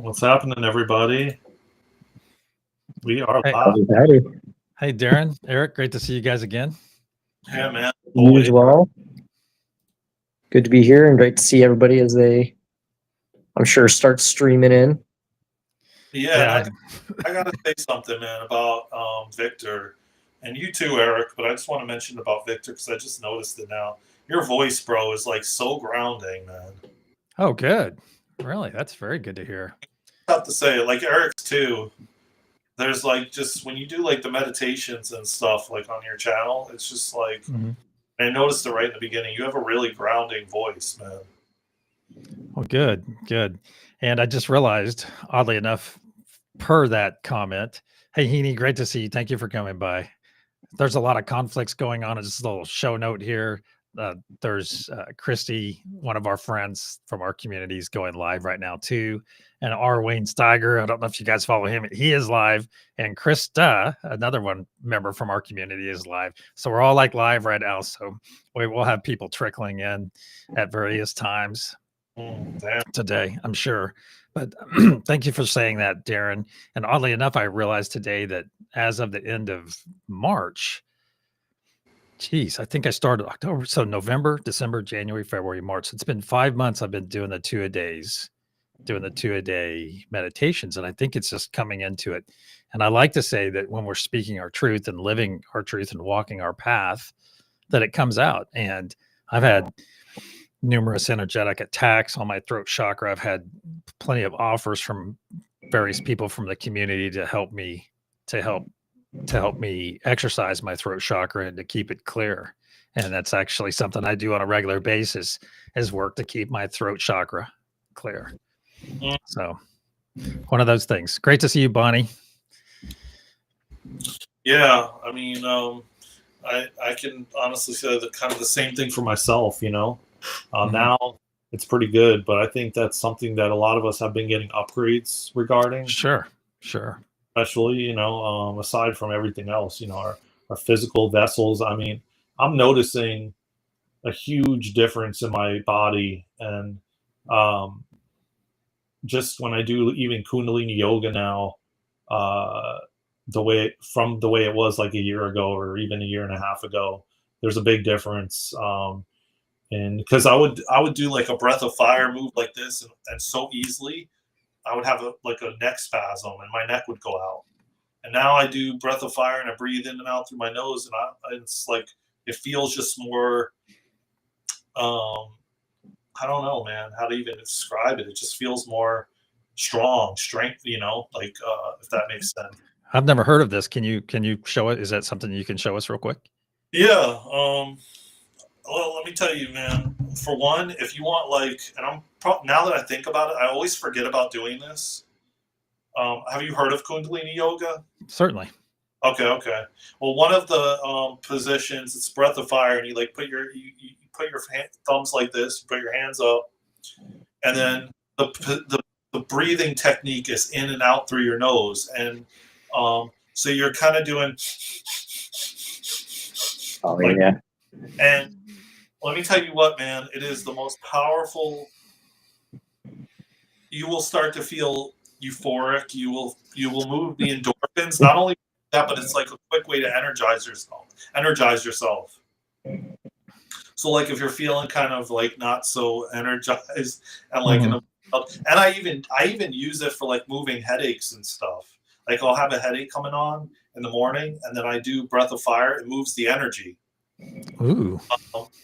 What's happening, everybody? We are Hey, live. hey, Daren, Eric, great to see you guys again. Yeah, man. You as well. Good to be here and great to see everybody as they, I'm sure, start streaming in. Yeah, I got to say something, man, about Victor. And you too, Eric, but I just want to mention about Victor because I just noticed it now. Your voice, bro, is like so grounding, man. Oh, good. Really? That's very good to hear. I have to say, like Eric's too. There's like just when you do like the meditations and stuff like on your channel, it's just like I noticed it right in the beginning. You have a really grounding voice, man. Well, good, good. And I just realized, oddly enough, per that comment, hey, Heaney, great to see you. Thank you for coming by. There's a lot of conflicts going on. Just a little show note here. There's Christy, one of our friends from our community, is going live right now too. And R. Wayne Steiger, I don't know if you guys follow him. He is live. And Krista, another one member from our community, is live. So we're all like live right now. So we will have people trickling in at various times today, I'm sure. But thank you for saying that, Daren. And oddly enough, I realized today that as of the end of March, geez, I think I started October. So November, December, January, February, March. It's been 5 months I've been doing the 2-a-day meditations. And I think it's just coming into it. And I like to say that when we're speaking our truth and living our truth and walking our path, that it comes out. And I've had numerous energetic attacks on my throat chakra. I've had plenty of offers from various people from the community to help me exercise my throat chakra and to keep it clear. And that's actually something I do on a regular basis, is work to keep my throat chakra clear. So one of those things. Great to see you, Bonnie. Yeah, I mean, I can honestly say that kind of the same thing for myself, you know. Now it's pretty good, but I think that's something that a lot of us have been getting upgrades regarding. Sure. Especially, you know, aside from everything else, you know, our physical vessels. I mean, I'm noticing a huge difference in my body, and just when I do even Kundalini yoga now, the way it was like a year ago or even a year and a half ago, there's a big difference. And because I would do like a breath of fire move like this, and so easily I would have a neck spasm and my neck would go out. And now I do breath of fire and I breathe in and out through my nose, and it's like it feels just more. I don't know, man, how to even describe it. It just feels more strength, you know, like if that makes sense. I've never heard of this. Can you show it? Is that something you can show us real quick? Yeah. Well, let me tell you, man. For one, if you want, like, and now that I think about it, I always forget about doing this. Have you heard of Kundalini yoga? Certainly. Okay. Well, one of the positions, it's breath of fire, and you like put your thumbs like this, you put your hands up, and then the breathing technique is in and out through your nose, and so you're kind of doing. Oh yeah. And let me tell you what, man, it is the most powerful. You will start to feel euphoric. You will move the endorphins. Not only that, but it's like a quick way to energize yourself. So like if you're feeling kind of like not so energized and like and I even use it for like moving headaches and stuff. Like I'll have a headache coming on in the morning, and then I do breath of fire. It moves the energy. Ooh.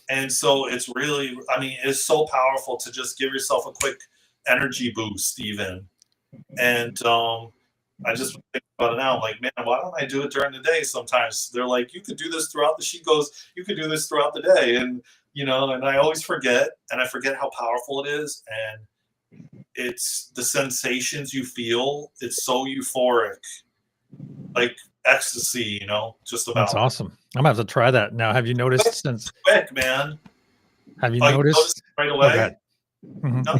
And so it's really, I mean, it's so powerful to just give yourself a quick energy boost even. And I just think about it now. I'm like, man, why don't I do it during the day sometimes? They're like, you could do this throughout she goes, you could do this throughout the day. And, you know, and I always forget, and I forget how powerful it is. And it's the sensations you feel. It's so euphoric, like ecstasy, you know, just about. That's awesome. I'm gonna have to try that now. Have you noticed since quick, man? Have you noticed right away? Oh, go ahead. No,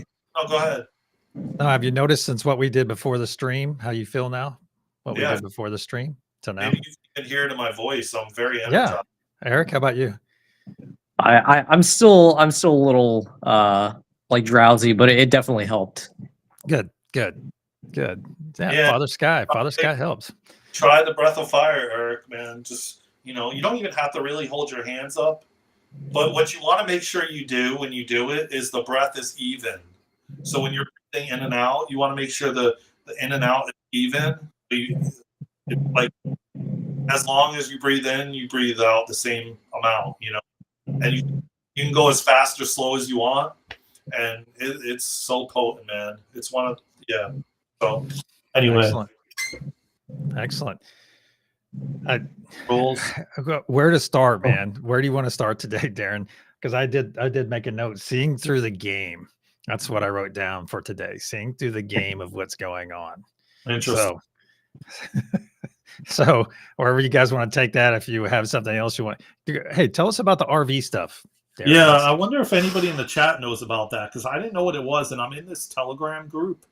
go ahead. No, have you noticed since what we did before the stream, how you feel now? What we did before the stream to now? Maybe you can hear it in my voice. I'm very energized. Yeah. Eric, how about you? I'm still a little like drowsy, but it definitely helped. Good. Good. Yeah, Yeah. Father Sky helps. Try the breath of fire, Eric, man. Just, you don't even have to really hold your hands up. But what you want to make sure you do when you do it is the breath is even. So when you're breathing in and out, you want to make sure the in and out is even. It's like as long as you breathe in, you breathe out the same amount, and you can go as fast or slow as you want. And it's so potent, man. It's one of, yeah. So anyway. Excellent. Rules. Where to start, man? Where do you want to start today, Daren? Because I did make a note, seeing through the game. That's what I wrote down for today. Seeing through the game of what's going on. Interesting. So wherever you guys want to take that, if you have something else you want, hey, tell us about the RV stuff. Daren. Yeah, I wonder if anybody in the chat knows about that, because I didn't know what it was, and I'm in this Telegram group,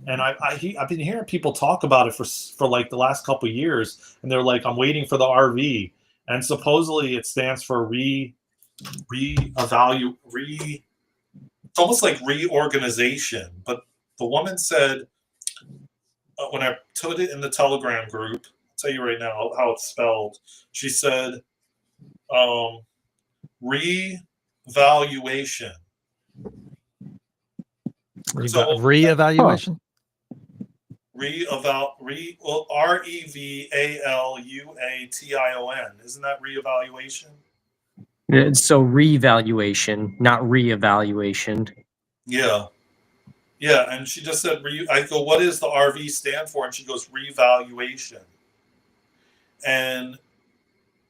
and I've been hearing people talk about it for like the last couple of years, and they're like, I'm waiting for the RV, and supposedly it stands for it's almost like reorganization. But the woman said, when I put it in the Telegram group, I'll tell you right now how it's spelled. She said, revaluation. Reevaluation? REVALUATION. Isn't that reevaluation? So revaluation, not reevaluation. Yeah. Yeah, and she just said, I go, what does the RV stand for? And she goes, revaluation. And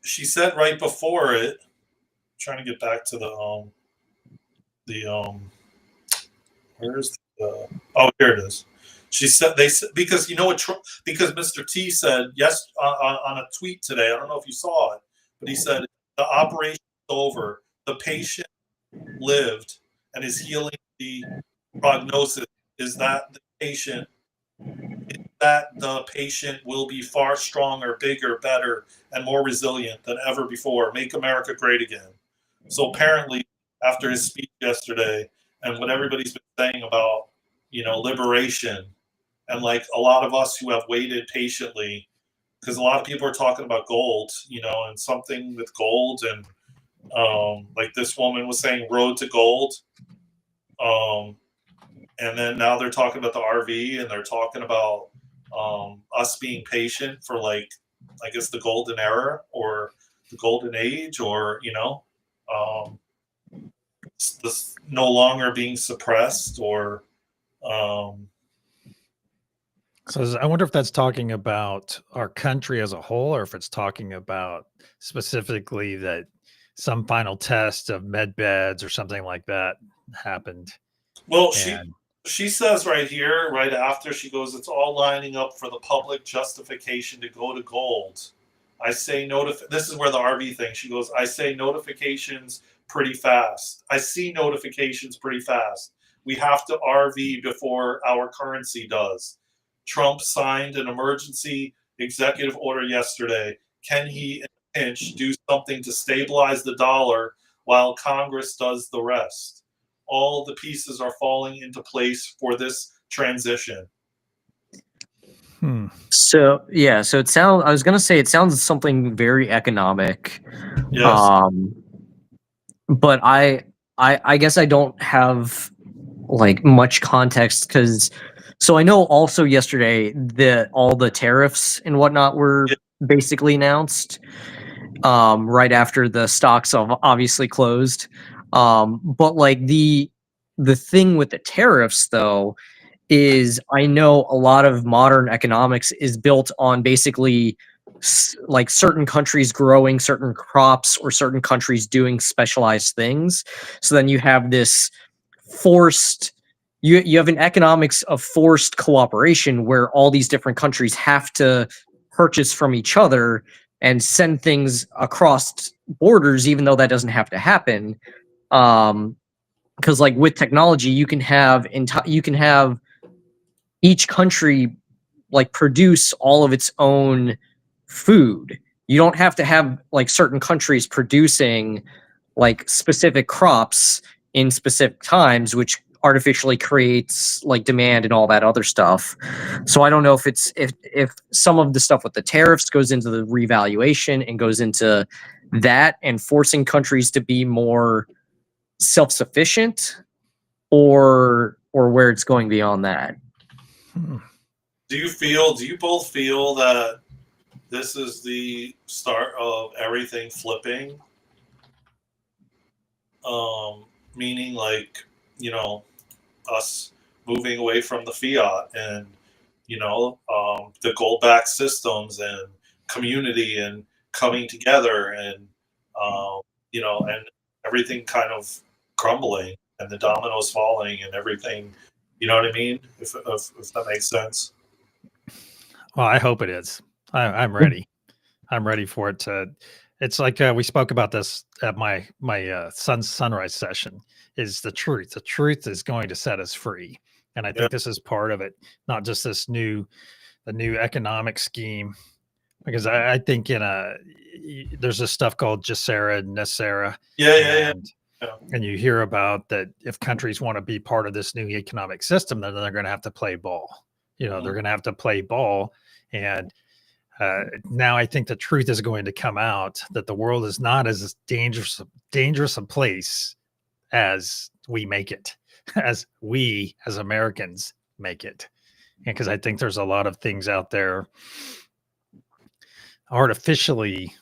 she said right before it, I'm trying to get back to where's the, here it is. She said, because because Mr. T said, yes, on a tweet today, I don't know if you saw it, but he said, the operation is over. The patient lived and is healing. The prognosis is that the patient will be far stronger, bigger, better, and more resilient than ever before. Make America great again. So apparently, after his speech yesterday, and what everybody's been saying about, liberation, and like a lot of us who have waited patiently, because a lot of people are talking about gold, and something with gold, and like this woman was saying, road to gold. And then now they're talking about the RV, and they're talking about us being patient for, like, I guess the golden era or the golden age, or this no longer being suppressed, or so I wonder if that's talking about our country as a whole, or if it's talking about specifically that some final test of med beds or something like that happened. Well, she says right here, right after, she goes, it's all lining up for the public justification to go to gold. I say this is where the RV thing, she goes, I say notifications pretty fast. I see notifications pretty fast. We have to RV before our currency does. Trump signed an emergency executive order yesterday. Can he, in a pinch, do something to stabilize the dollar while Congress does the rest? All the pieces are falling into place for this transition. So yeah, so I was gonna say it sounds something very economic. Yes. But I guess I don't have like much context, because so I know also yesterday that all the tariffs and whatnot were basically announced right after the stocks obviously closed. But like the thing with the tariffs though is, I know a lot of modern economics is built on basically like certain countries growing certain crops or certain countries doing specialized things. So then you have this forced, you have an economics of forced cooperation where all these different countries have to purchase from each other and send things across borders, even though that doesn't have to happen. Because like with technology, you can have each country like produce all of its own food. You don't have to have like certain countries producing like specific crops in specific times, which artificially creates like demand and all that other stuff. So I don't know if it's if some of the stuff with the tariffs goes into the revaluation and goes into that and forcing countries to be more self-sufficient, or where it's going beyond that. Do you both feel that this is the start of everything flipping? Meaning, like, you know, us moving away from the fiat and, you know, the gold-backed systems and community and coming together and, you know, and everything kind of crumbling and the dominoes falling and everything. You know what I mean? If that makes sense. Well, I hope it is. I'm ready. I'm ready for it to. It's like we spoke about this at my sunrise session. Is the truth? The truth is going to set us free, and I think this is part of it. Not just the new economic scheme, because I think there's this stuff called Jacera and Nacera. And you hear about that if countries want to be part of this new economic system, then they're going to have to play ball. You know, they're going to have to play ball, and now I think the truth is going to come out that the world is not as dangerous a place as we make it, as we as Americans make it. And because I think there's a lot of things out there artificially,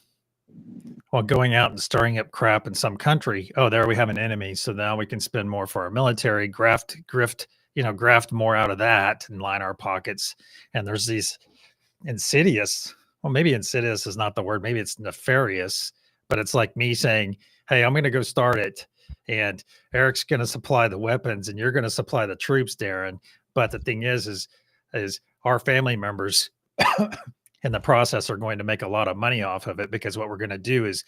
well, going out and stirring up crap in some country. Oh, there we have an enemy. So now we can spend more for our military, graft more out of that and line our pockets. And there's these insidious, well, maybe insidious is not the word, maybe it's nefarious, but it's like me saying, hey, I'm going to go start it, and Eric's going to supply the weapons and you're going to supply the troops, Daren. But the thing is our family members in the process are going to make a lot of money off of it, because what we're going to do is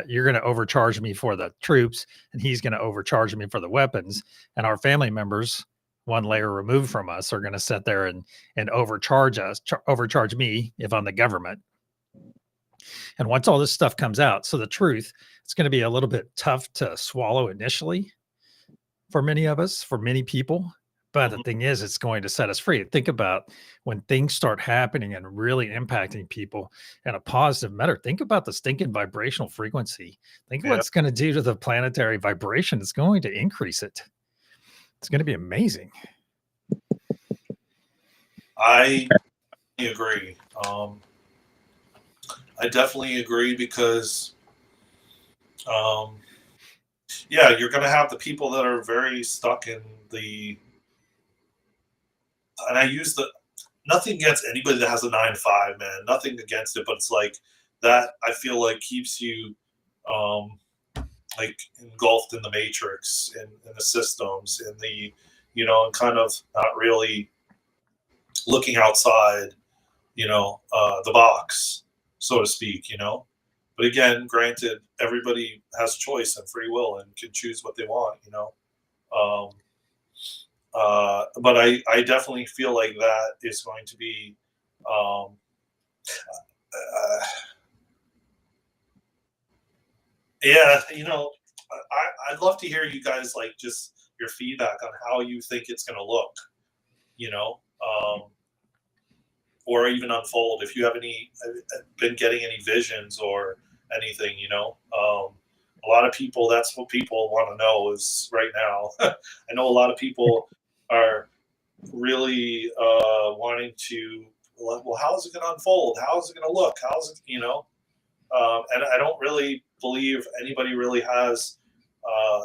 you're going to overcharge me for the troops and he's going to overcharge me for the weapons, and our family members, one layer removed from us, are going to sit there and overcharge me if I'm the government. And once all this stuff comes out, so the truth, it's going to be a little bit tough to swallow initially for many of us, for many people. But the thing is, it's going to set us free. Think about when things start happening and really impacting people in a positive manner. Think about the stinking vibrational frequency. Think what it's going to do to the planetary vibration. It's going to increase it. It's going to be amazing. I agree. I definitely agree because, you're going to have the people that are very stuck in the, and I use nothing against anybody that has a 9-to-5, man, nothing against it, but it's like that, I feel like keeps you, like engulfed in the matrix and in the systems and the, you know, and kind of not really looking outside, you know, the box, so to speak, you know. But again, granted, everybody has choice and free will and can choose what they want, you know. But I definitely feel like that is going to be, you know, I'd love to hear you guys, like, just your feedback on how you think it's going to look, you know, or even unfold. If you have been getting any visions or anything, you know, a lot of people, that's what people want to know is right now. I know a lot of people are really wanting to, well, how is it going to unfold? How is it going to look? How is it, you know? And I don't really believe anybody really has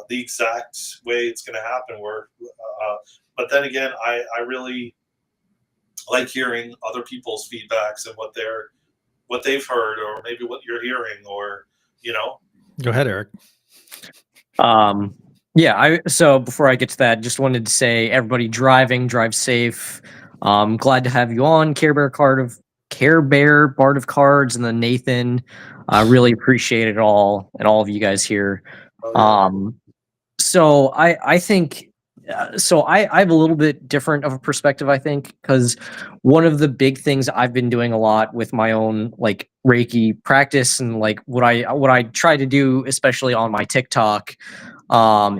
the exact way it's going to happen. But then again, I really like hearing other people's feedbacks and what they've heard, or maybe what you're hearing, or, you know. Go ahead, Eric. So before I get to that, just wanted to say, everybody drive safe. Glad to have you on, Care Bear Bard of Cards, and then Nathan. I really appreciate it all, and all of you guys here. So I think, I have a little bit different of a perspective, I think, because one of the big things I've been doing a lot with my own, like, Reiki practice, and like what I try to do, especially on my TikTok,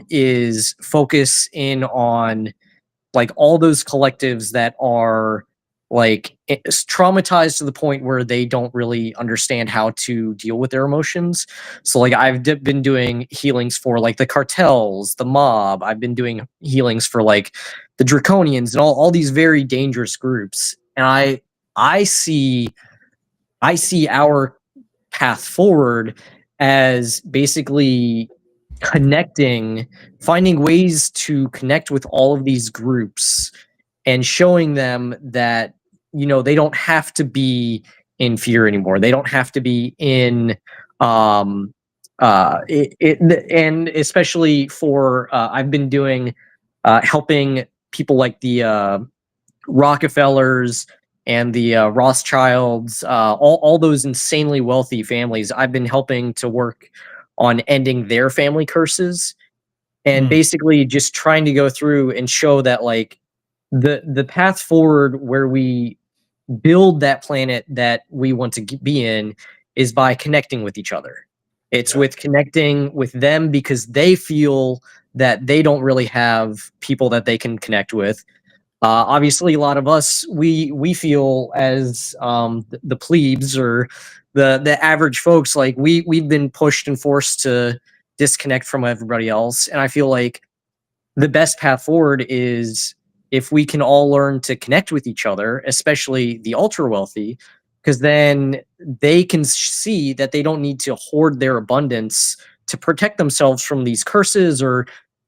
is focus in on like all those collectives that are like traumatized to the point where they don't really understand how to deal with their emotions. So like I've been doing healings for like the cartels, the mob. I've been doing healings for like the draconians and all these very dangerous groups. And I see our path forward as basically finding ways to connect with all of these groups and showing them that, you know, they don't have to be in fear anymore. They don't have to be in and especially for I've been doing helping people like the Rockefellers and the Rothschilds, all those insanely wealthy families. I've been helping to work on ending their family curses and basically just trying to go through and show that like the path forward where we build that planet that we want to be in is by connecting with each other. It's with connecting with them because they feel that they don't really have people that they can connect with. Obviously, a lot of us we feel as the plebes or the average folks, like we've been pushed and forced to disconnect from everybody else, and I feel like the best path forward is if we can all learn to connect with each other, especially the ultra wealthy, because then they can see that they don't need to hoard their abundance to protect themselves from these curses or,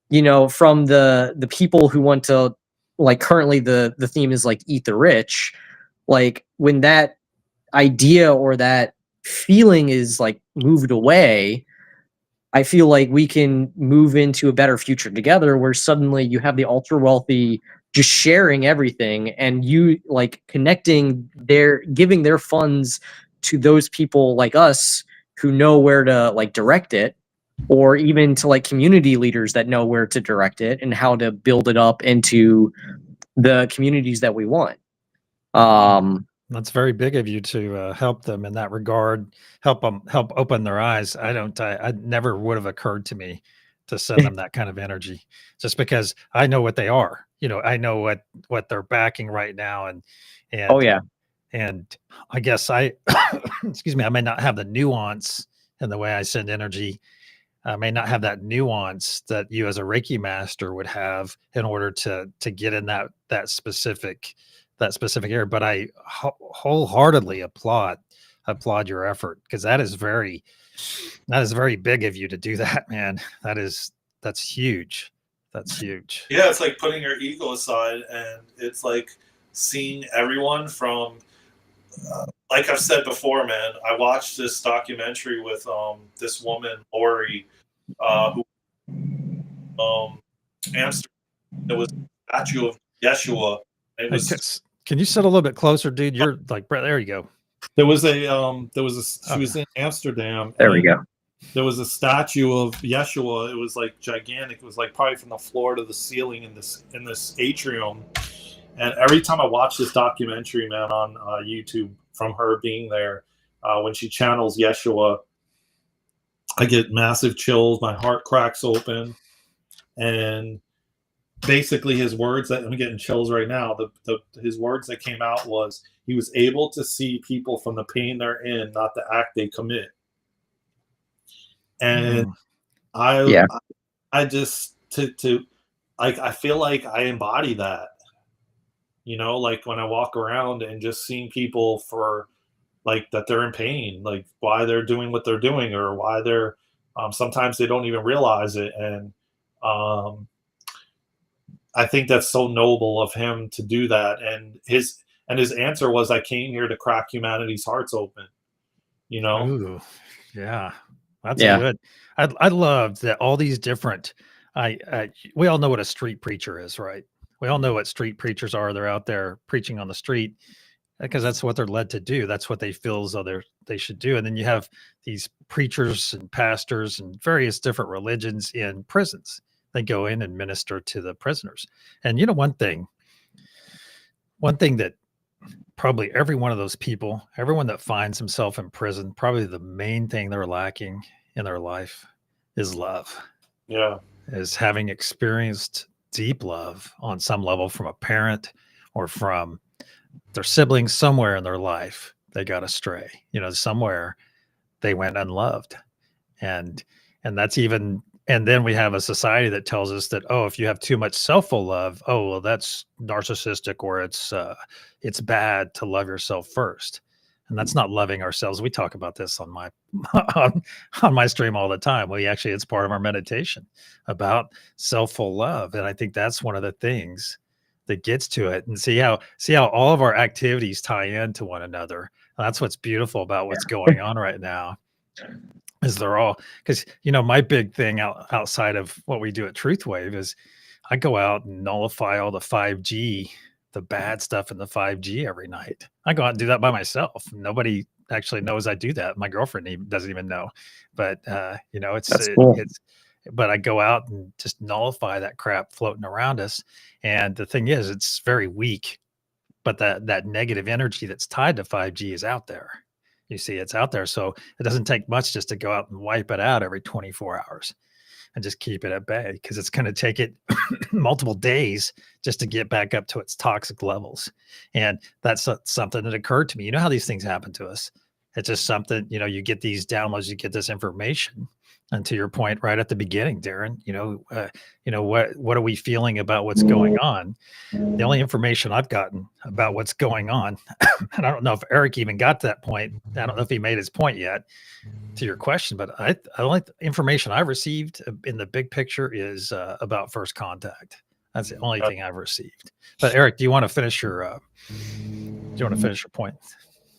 you know, from the people who want to, like currently the theme is like eat the rich. Like when that idea or that feeling is like moved away, I feel like we can move into a better future together where suddenly you have the ultra wealthy just sharing everything and you like connecting giving their funds to those people like us who know where to like direct it, or even to like community leaders that know where to direct it and how to build it up into the communities that we want. That's very big of you to help them in that regard, help open their eyes. I never would have occurred to me to send them that kind of energy just because I know what they are, you know, I know what they're backing right now. Oh And, yeah. and I guess excuse me, I may not have the nuance in the way I send energy. I may not have that nuance that you as a Reiki master would have in order to get in that specific area. But I wholeheartedly applaud your effort because that is very big of you to do that, man. That's huge. That's huge. Yeah, it's like putting your ego aside, and it's like seeing everyone from like I've said before, man. I watched this documentary with this woman Lori, who Amsterdam. There was a statue of Yeshua. It Hey, was can you sit a little bit closer, dude? You're like, there you go. she was in Amsterdam. There we And go. there was a statue of Yeshua. It was like gigantic. It was like probably from the floor to the ceiling in this atrium. And every time I watch this documentary, man, on YouTube from her being there, when she channels Yeshua, I get massive chills. My heart cracks open, and basically his words that I'm getting chills right now. His words that came out was he was able to see people from the pain they're in, not the act they commit. And I just I feel like I embody that, you know, like when I walk around and just seeing people for like that they're in pain, like why they're doing what they're doing or why they're sometimes they don't even realize it. And I think that's so noble of him to do that. And his answer was, I came here to crack humanity's hearts open, you know? Ooh, yeah, that's good. I love that all these different. We all know what a street preacher is, right? We all know what street preachers are. They're out there preaching on the street because that's what they're led to do. That's what they feel as though they should do. And then you have these preachers and pastors and various different religions in prisons. They go in and minister to the prisoners. And you know, one thing that probably every one of those people, everyone that finds himself in prison, probably the main thing they're lacking in their life is love. Yeah. is having experienced deep love on some level from a parent or from their siblings somewhere in their life. They got astray, somewhere they went unloved. And that's even, and then we have a society that tells us that, oh, if you have too much self-full love, oh, well, that's narcissistic, or it's bad to love yourself first. And that's not loving ourselves. We talk about this on my on my stream all the time. It's part of our meditation about self-full love. And I think that's one of the things that gets to it. And see how all of our activities tie into one another. That's what's beautiful about what's going on right now. Is they're all, because my big thing outside of what we do at Truth Wave is I go out and nullify all the 5G, the bad stuff in the 5G every night. I go out and do that by myself. Nobody actually knows I do that. My girlfriend doesn't even know, but That's cool. but I go out and just nullify that crap floating around us. And the thing is, it's very weak, but that negative energy that's tied to 5G is out there. You see, it's out there. So it doesn't take much just to go out and wipe it out every 24 hours and just keep it at bay, because it's going to take it multiple days just to get back up to its toxic levels. And that's something that occurred to me. You know how these things happen to us. It's just something, you get these downloads, you get this information. And to your point right at the beginning, Daren, what are we feeling about what's going on? The only information I've gotten about what's going on, and I don't know if Eric even got to that point. I don't know if he made his point yet to your question, but I like the information I've received in the big picture is about first contact. That's the only thing I've received. But Eric, do you want to finish your point?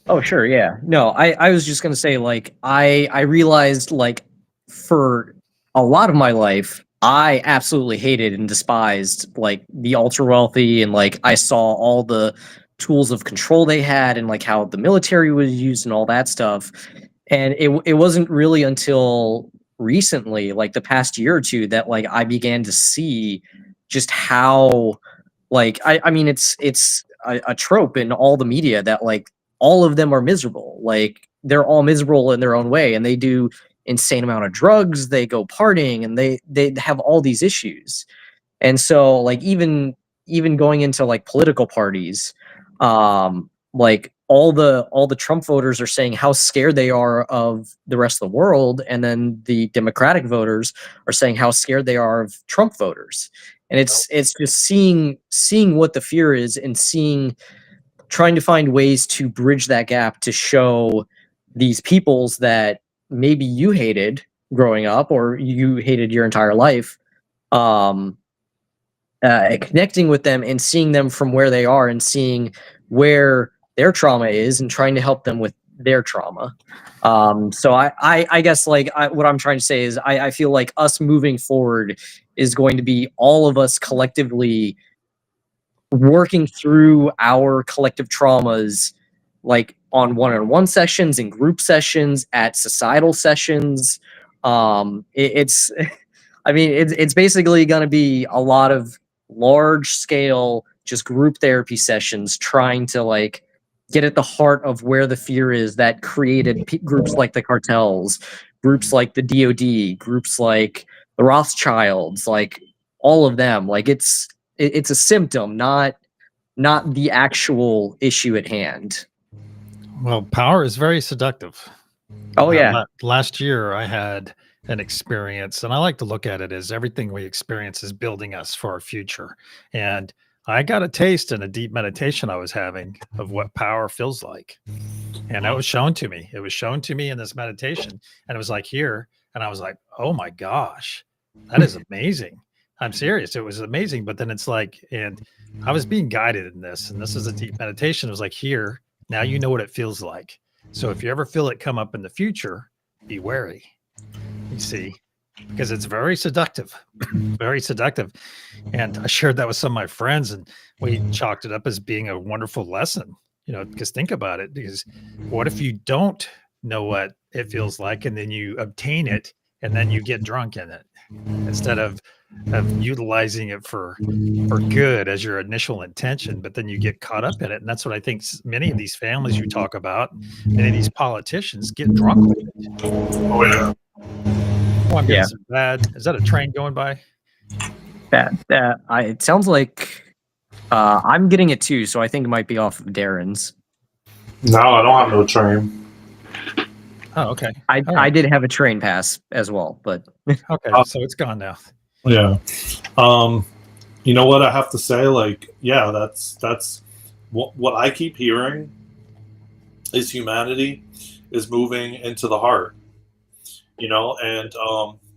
Oh, sure. Yeah. No, I was just going to say, like, I realized, like, for a lot of my life, I absolutely hated and despised, like, the ultra wealthy, and, like, I saw all the tools of control they had, and, like, how the military was used and all that stuff. And it wasn't really until recently, like the past year or two, that, like, I began to see just how, like, I mean, it's a trope in all the media that, like, all of them are miserable. Like, they're all miserable in their own way, and they do insane amount of drugs, they go partying, and they have all these issues. And so, like, even going into, like, political parties, like, all the Trump voters are saying how scared they are of the rest of the world, and then the Democratic voters are saying how scared they are of Trump voters. And it's just seeing what the fear is, and trying to find ways to bridge that gap to show these peoples that maybe you hated growing up, or you hated your entire life, connecting with them and seeing them from where they are, and seeing where their trauma is, and trying to help them with their trauma. So I guess, like, what I'm trying to say is I feel like us moving forward is going to be all of us collectively working through our collective traumas, like on one-on-one sessions and group sessions, at societal sessions. It's I mean, it's basically going to be a lot of large scale, just group therapy sessions, trying to, like, get at the heart of where the fear is that created groups like the cartels, groups like the DoD, groups like the Rothschilds, like, all of them. Like, it's a symptom, not the actual issue at hand. Well, power is very seductive. Oh yeah. Last year I had an experience, and I like to look at it as everything we experience is building us for our future. And I got a taste in a deep meditation I was having of what power feels like. And that was shown to me. It was shown to me in this meditation, and it was like here. And I was like, oh my gosh, that is amazing. I'm serious. It was amazing. But then it's like, and I was being guided in this, and this is a deep meditation. It was like, here, now you know what it feels like. So if you ever feel it come up in the future, be wary. You see, because it's very seductive, very seductive. And I shared that with some of my friends, and we chalked it up as being a wonderful lesson, because think about it, because what if you don't know what it feels like, and then you obtain it, and then you get drunk in it, instead of utilizing it for good as your initial intention, but then you get caught up in it. And that's what I think many of these families you talk about, many of these politicians get drunk with it. Oh yeah. I'm getting Yeah. some bad. Is that a train going by? It sounds like I'm getting it too, so I think it might be off of Daren's. No, I don't have no train. Oh, okay. I All right. did have a train pass as well, but Okay, so it's gone now. Yeah. You know what I have to say? Like, yeah, that's what I keep hearing is humanity is moving into the heart, you know, and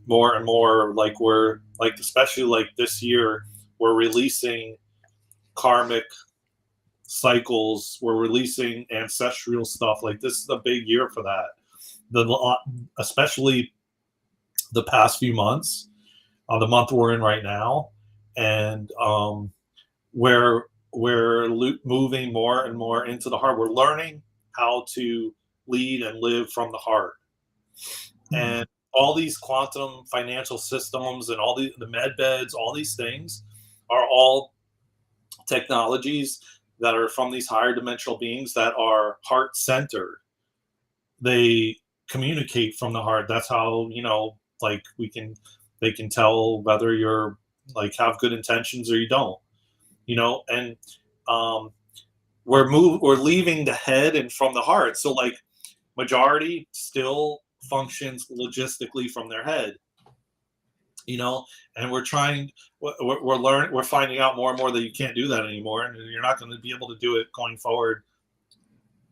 more and more, like, we're like, especially like this year, we're releasing karmic cycles, we're releasing ancestral stuff. Like, this is a big year for that. Especially the past few months, the month we're in right now, and we're moving more and more into the heart. We're learning how to lead and live from the heart. And all these quantum financial systems and all the med beds, all these things are all technologies that are from these higher dimensional beings that are heart centered. They communicate from the heart. That's how, you know, like, they can tell whether you're like have good intentions or you don't, you know. And we're leaving the head and from the heart. So, like, majority still functions logistically from their head, you know. And we're finding out more and more that you can't do that anymore, and you're not going to be able to do it going forward.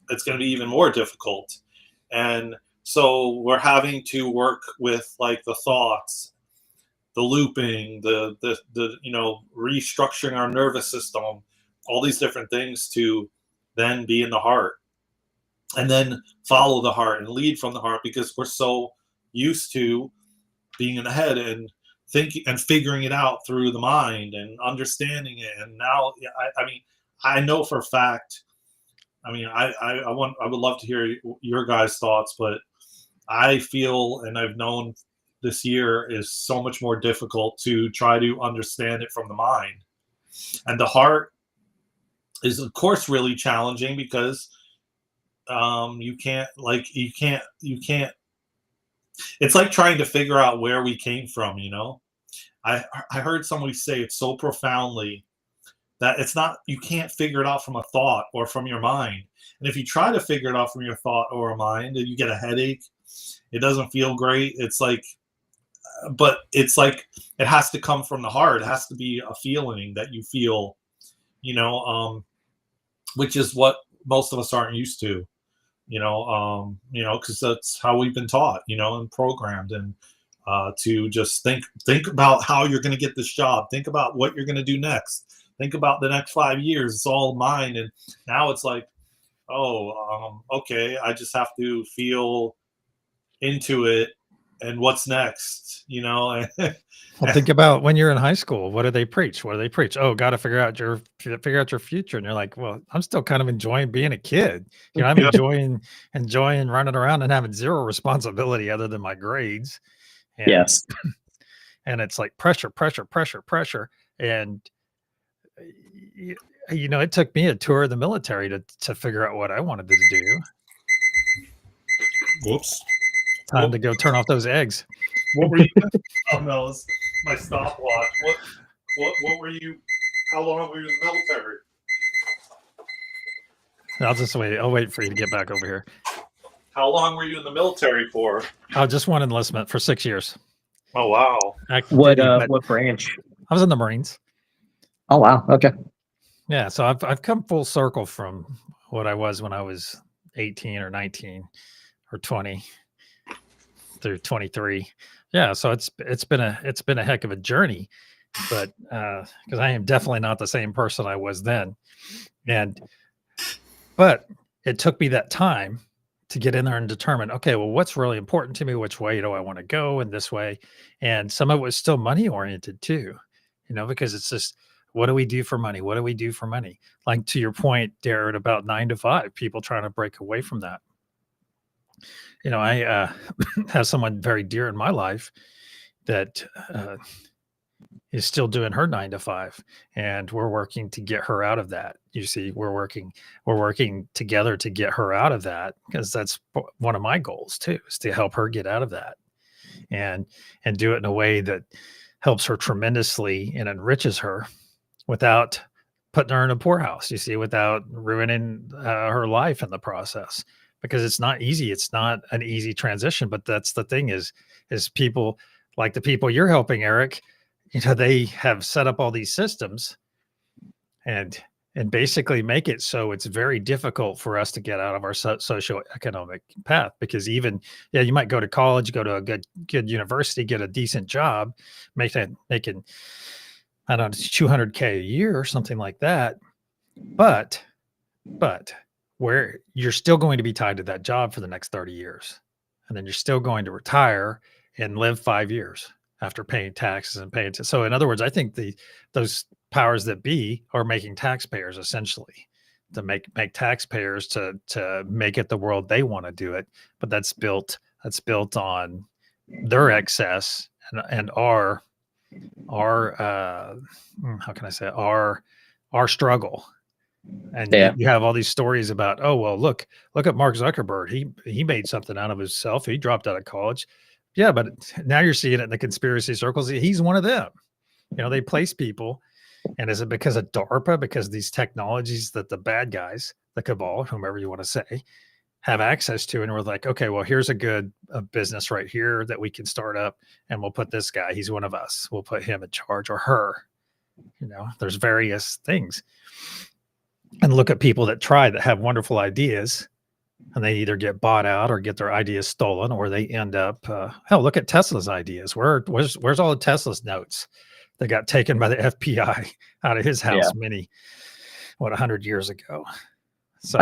It's going to be even more difficult. And so we're having to work with, like, the thoughts, the looping, the you know, restructuring our nervous system, all these different things to then be in the heart, and then follow the heart and lead from the heart, because we're so used to being in the head and thinking and figuring it out through the mind and understanding it. And now, I mean, I know for a fact. I mean, I would love to hear your guys' thoughts, but I feel, and I've known this year is so much more difficult to try to understand it from the mind. And the heart is, of course, really challenging, because you can't, it's like trying to figure out where we came from, you know. I heard somebody say it so profoundly that it's not, you can't figure it out from a thought or from your mind. And if you try to figure it out from your thought or a mind, and you get a headache, it doesn't feel great. It's like, but it's like, it has to come from the heart. It has to be a feeling that you feel, you know, which is what most of us aren't used to, you know, because that's how we've been taught, you know, and programmed, and to just think about how you're going to get this job. Think about what you're going to do next. Think about the next 5 years. It's all mine. And now it's like, okay, I just have to feel into it, and what's next, you know. Well, think about when you're in high school. What do they preach? What do they preach? Oh, got to figure out your future. And you're like, well, I'm still kind of enjoying being a kid. You know, I'm enjoying running around and having zero responsibility other than my grades. And, yes. And it's like pressure. And you know, it took me a tour of the military to figure out what I wanted to do. Whoops. Time to go turn off those eggs. What were you? Oh no, it's my stopwatch. What were you? How long were you in the military? I'll just wait. I'll wait for you to get back over here. How long were you in the military for? Just one enlistment for 6 years. Oh wow. What branch? I was in the Marines. Oh wow. Okay. Yeah, so I've come full circle from what I was when I was 18 or 19 or 20 through 23. Yeah, so it's been a heck of a journey, but because I am definitely not the same person I was then, but it took me that time to get in there and determine, okay, well, what's really important to me? Which way do I want to go? And this way, and some of it was still money oriented too, you know, because it's just, what do we do for money? What do we do for money? Like, to your point, Daren, about 9 to 5, people trying to break away from that. You know, I have someone very dear in my life that is still doing her 9 to 5, and we're working to get her out of that. You see, we're working together to get her out of that, because that's one of my goals too, is to help her get out of that. and do it in a way that helps her tremendously and enriches her without putting her in a poorhouse, you see, without ruining her life in the process. Because it's not easy. It's not an easy transition. But that's the thing is people like the people you're helping, Eric, you know, they have set up all these systems and basically make it so it's very difficult for us to get out of our socioeconomic path. Because even, yeah, you might go to college, go to a good university, get a decent job, making I don't know, $200K a year or something like that. But where you're still going to be tied to that job for the next 30 years. And then you're still going to retire and live 5 years after paying taxes and paying. So in other words, I think those powers that be are making taxpayers essentially to make taxpayers to make it the world they want to do it. But that's built on their excess and our how can I say our struggle. And you have all these stories about, oh, well, look at Mark Zuckerberg. He made something out of himself. He dropped out of college. Yeah, but now you're seeing it in the conspiracy circles. He's one of them. You know, they place people. And is it because of DARPA? Because these technologies that the bad guys, the cabal, whomever you want to say, have access to, and we're like, okay, well, here's a business right here that we can start up, and we'll put this guy. He's one of us. We'll put him in charge, or her. You know, there's various things. And look at people that have wonderful ideas, and they either get bought out or get their ideas stolen, or they end up. Hell, look at Tesla's ideas. Where's all the Tesla's notes that got taken by the FBI out of his house 100 years ago? So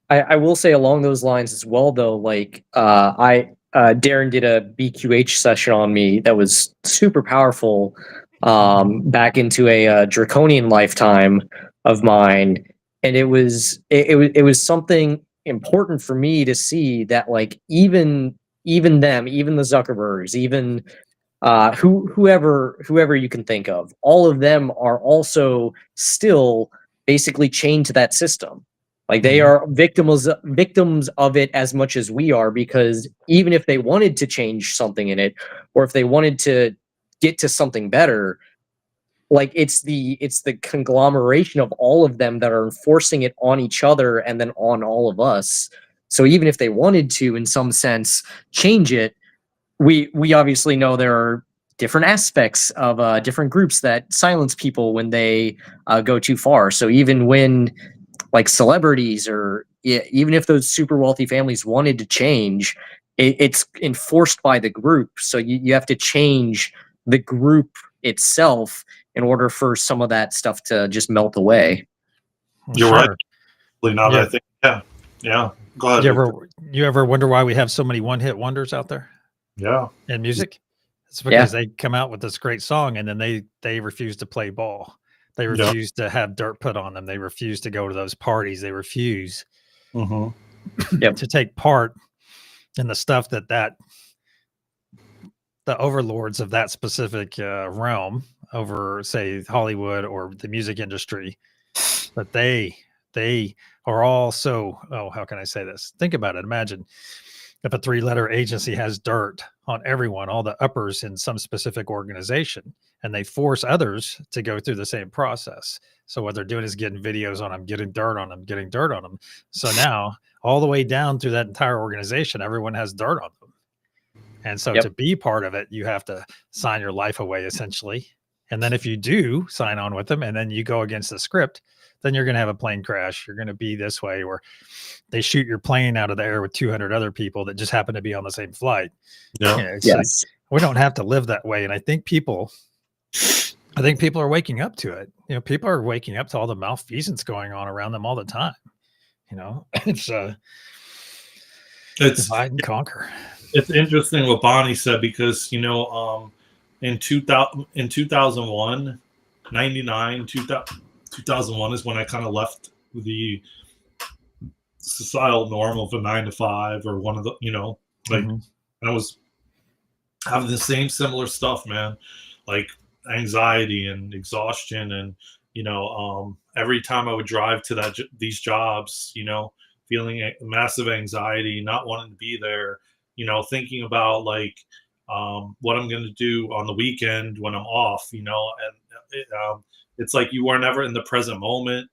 I will say along those lines as well, though, like Daren did a BQH session on me that was super powerful back into a draconian lifetime of mine, and it was something important for me to see that, like, even them, even the Zuckerbergs, even whoever you can think of, all of them are also still basically chained to that system. Like, they are victims of it as much as we are, because even if they wanted to change something in it, or if they wanted to get to something better, like, it's the conglomeration of all of them that are enforcing it on each other and then on all of us. So even if they wanted to, in some sense, change it, we obviously know there are different aspects of different groups that silence people when they go too far. So even when, like, celebrities, or even if those super wealthy families wanted to change, it's enforced by the group. So you have to change the group itself in order for some of that stuff to just melt away. You're right. Now that I think, yeah. Go ahead. You ever wonder why we have so many one-hit wonders out there? Yeah. In music? It's because they come out with this great song, and then they refuse to play ball. They refuse to have dirt put on them. They refuse to go to those parties. They refuse to take part in the stuff that the overlords of that specific realm over, say, Hollywood or the music industry. But they are all so, how can I say this? Think about it. Imagine if a 3-letter agency has dirt on everyone, all the uppers in some specific organization, and they force others to go through the same process. So what they're doing is getting videos on them, getting dirt on them. So now all the way down through that entire organization, everyone has dirt on them. And so to be part of it, you have to sign your life away, essentially. And then if you do sign on with them and then you go against the script, then you're going to have a plane crash. You're going to be this way, or they shoot your plane out of the air with 200 other people that just happen to be on the same flight. We don't have to live that way. And I think people are waking up to it. You know, people are waking up to all the malfeasance going on around them all the time. You know, it's divide and conquer. It's interesting what Bonnie said, because, you know, in 2001, 99, 2001 is when I kind of left the societal norm of a 9 to 5, or one of the, you know, like, I was having the similar stuff, man, like anxiety and exhaustion, and, you know, every time I would drive to these jobs, you know, feeling massive anxiety, not wanting to be there, thinking about like what I'm going to do on the weekend when I'm off, and it's like you are never in the present moment.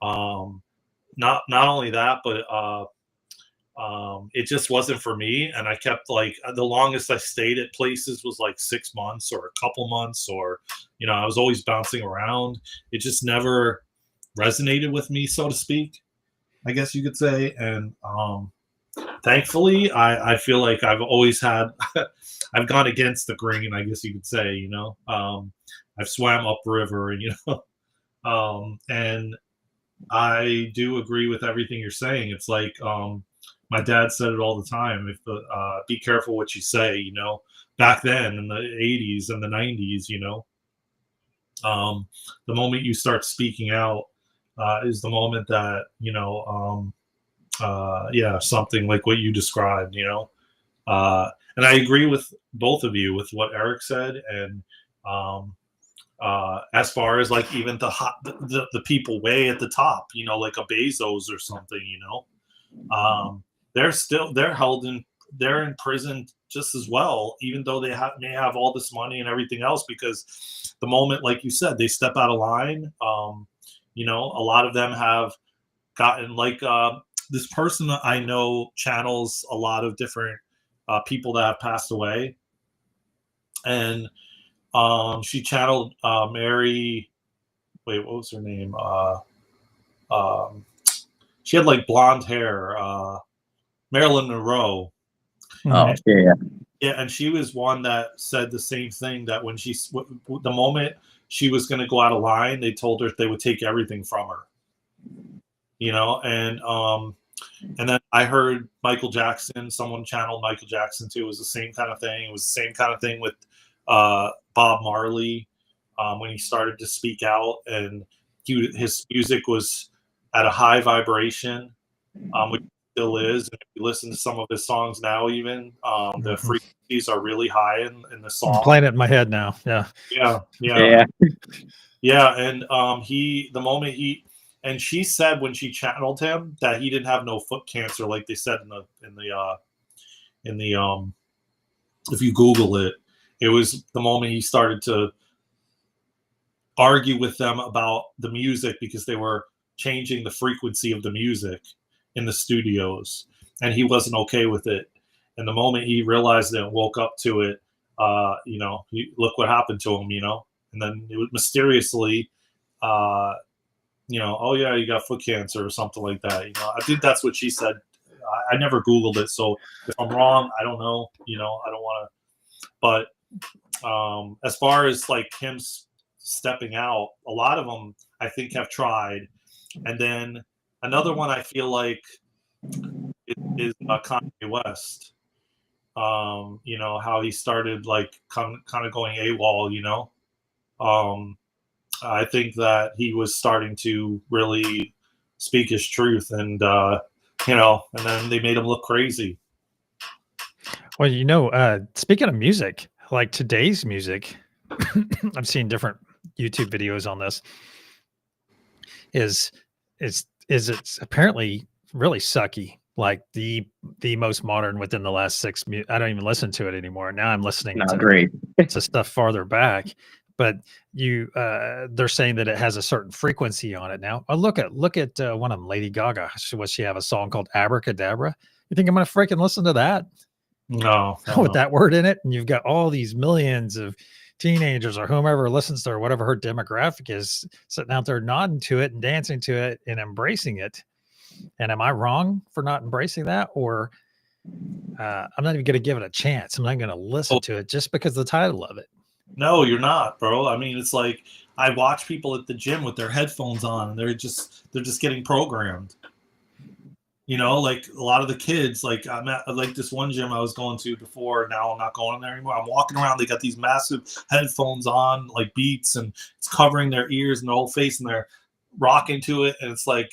Not only that, but it just wasn't for me. And I kept like the longest I stayed at places was like 6 months or a couple months, or I was always bouncing around. It just never resonated with me, so to speak, I guess you could say. And thankfully, I feel like I've always had I've gone against the grain, I guess you could say. I've swam upriver, and and I do agree with everything you're saying. It's like my dad said it all the time. If be careful what you say. Back then in the 80s and the 90s, the moment you start speaking out is the moment that something like what you described. And I agree with both of you with what Eric said, and as far as like even the people way at the top, like a Bezos or something, they're in prison just as well, even though they may have all this money and everything else, because the moment, like you said, they step out of line, a lot of them have gotten like this person that I know channels a lot of different people that have passed away, and she channeled Mary. Wait, what was her name? She had like blonde hair. Marilyn Monroe. Oh, yeah. Yeah, and she was one that said the same thing, that when the moment she was going to go out of line, they told her they would take everything from her. And then I heard Michael Jackson. Someone channeled Michael Jackson too. It was the same kind of thing. It was the same kind of thing with Bob Marley when he started to speak out, and his music was at a high vibration, which still is. And if you listen to some of his songs now, even the frequencies are really high in the song. I'm playing it in my head now. Yeah. And the moment and she said when she channeled him that he didn't have no foot cancer, like they said in the if you Google it, it was the moment he started to argue with them about the music, because they were changing the frequency of the music in the studios, and he wasn't okay with it. And the moment he realized it and woke up to it, look what happened to him, and then it was mysteriously, oh yeah, you got foot cancer or something like that. I think that's what she said. I never Googled it, so if I'm wrong, I don't know. I don't want to. But as far as like him stepping out, a lot of them I think have tried, and then another one I feel like is Kanye West. How he started like kind of going AWOL. I think that he was starting to really speak his truth, and and then they made him look crazy. Well, speaking of music, like today's music, I've seen different YouTube videos on this. It's apparently really sucky, like the most modern within the last I don't even listen to it anymore. Now I'm listening to stuff farther back. But they're saying that it has a certain frequency on it now. Look at one of them, Lady Gaga. She have a song called Abracadabra? You think I'm gonna freaking listen to that? No. With that word in it, and you've got all these millions of teenagers or whomever listens to her, whatever her demographic is, sitting out there nodding to it and dancing to it and embracing it. And am I wrong for not embracing that? Or I'm not even going to give it a chance. I'm not going to listen to it just because of the title of it. No, you're not, bro. I mean, it's like I watch people at the gym with their headphones on, and they're just getting programmed. Like a lot of the kids, like I'm at like this one gym I was going to before. Now I'm not going there anymore. I'm walking around. They got these massive headphones on, like Beats, and it's covering their ears and their whole face, and they're rocking to it, and it's like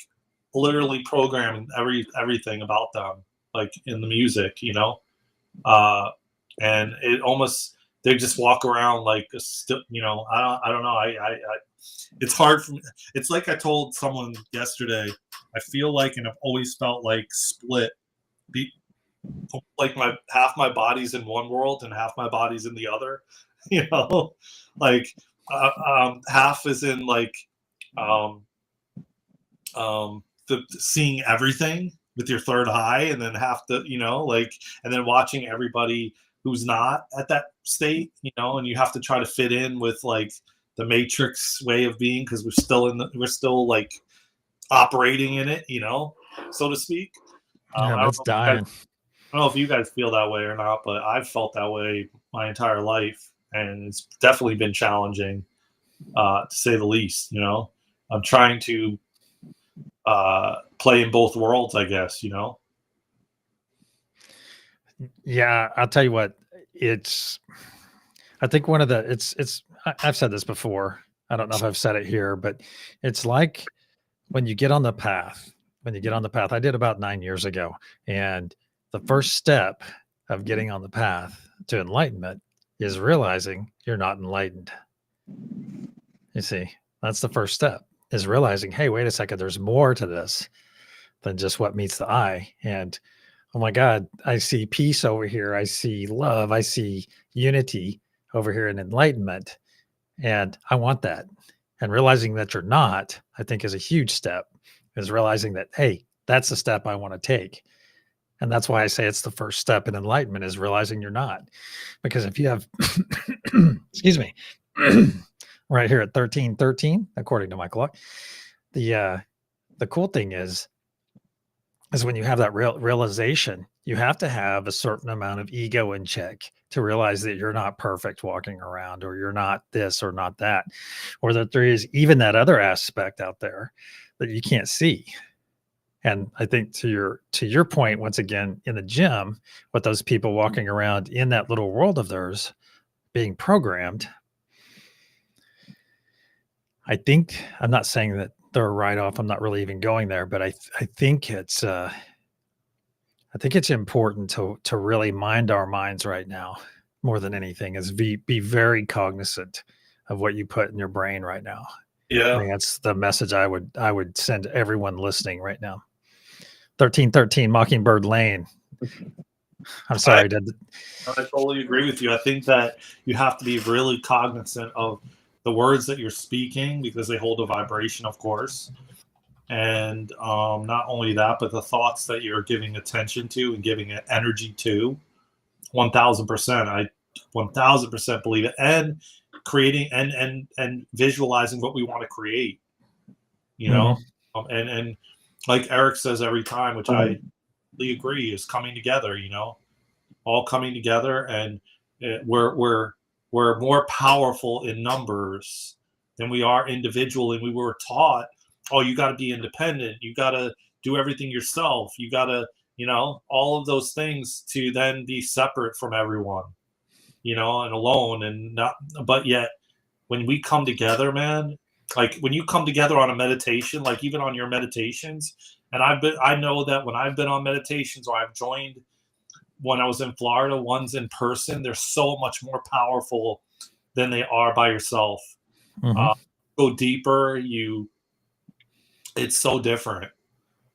literally programming everything about them, like in the music, and it almost. They just walk around like I don't know. I it's hard for me. It's like I told someone yesterday. I feel like, and I've always felt like split like my half my body's in one world and half my body's in the other. You know, like half is in like um, the seeing everything with your third eye, and then half the, you know, like, and then watching everybody who's not at that state, you know, and you have to try to fit in with like the matrix way of being, because we're still like operating in it, you know, so to speak. Yeah, that's dying. I don't know if you guys feel that way or not, but I've felt that way my entire life, and it's definitely been challenging, to say the least. You know, I'm trying to play in both worlds, I guess. You know. Yeah, I'll tell you what. I think one of the I've said this before. I don't know if I've said it here, but it's like when you get on the path. When you get on the path, I did about 9 years ago, and the first step of getting on the path to enlightenment is realizing you're not enlightened. You see, that's the first step, is realizing, hey, wait a second, there's more to this than just what meets the eye. And oh my God, I see peace over here. I see love. I see unity over here in enlightenment. And I want that. And realizing that you're not, I think, is a huge step, is realizing that, hey, that's the step I want to take. And that's why I say it's the first step in enlightenment, is realizing you're not. Because if you have, excuse me, right here at 1313, according to my clock, the cool thing is when you have that realization, you have to have a certain amount of ego in check to realize that you're not perfect walking around, or you're not this or not that, or that there is even that other aspect out there that you can't see. And I think to your point, once again, in the gym, with those people walking around in that little world of theirs being programmed, I think, I'm not saying that they're a write-off. I'm not really even going there, but I think it's important to really mind our minds right now, more than anything, is be very cognizant of what you put in your brain right now. Yeah. I think that's the message I would send to everyone listening right now. 1313 Mockingbird Lane. I'm sorry. I totally agree with you. I think that you have to be really cognizant of the words that you're speaking, because they hold a vibration, of course. And not only that, but the thoughts that you're giving attention to and giving it energy to. 1000%. I 1000% believe it. And creating and visualizing what we want to create. You know, and like Eric says every time, which I really agree, is coming together. You know, all coming together, and we're more powerful in numbers than we are individually. We were taught, oh, you got to be independent, you got to do everything yourself, you got to, you know, all of those things, to then be separate from everyone, you know, and alone, and not. But yet, when we come together, man, like when you come together on a meditation, like even on your meditations, and I know that when I've been on meditations, or I've joined when I was in Florida, ones in person, they're so much more powerful than they are by yourself. Go deeper, it's so different.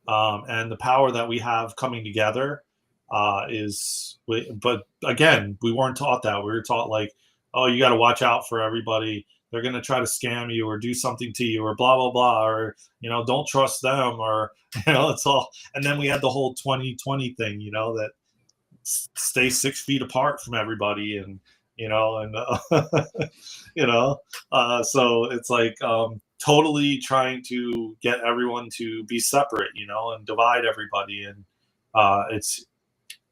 And the power that we have coming together but again, we weren't taught that. We were taught like, oh, you got to watch out for everybody. They're going to try to scam you or do something to you, or blah, blah, blah, or, you know, don't trust them, or, you know, it's all. And then we had the whole 2020 thing, you know, that stay 6 feet apart from everybody, and, you know, and, you know, so it's like, totally trying to get everyone to be separate, you know, and divide everybody. And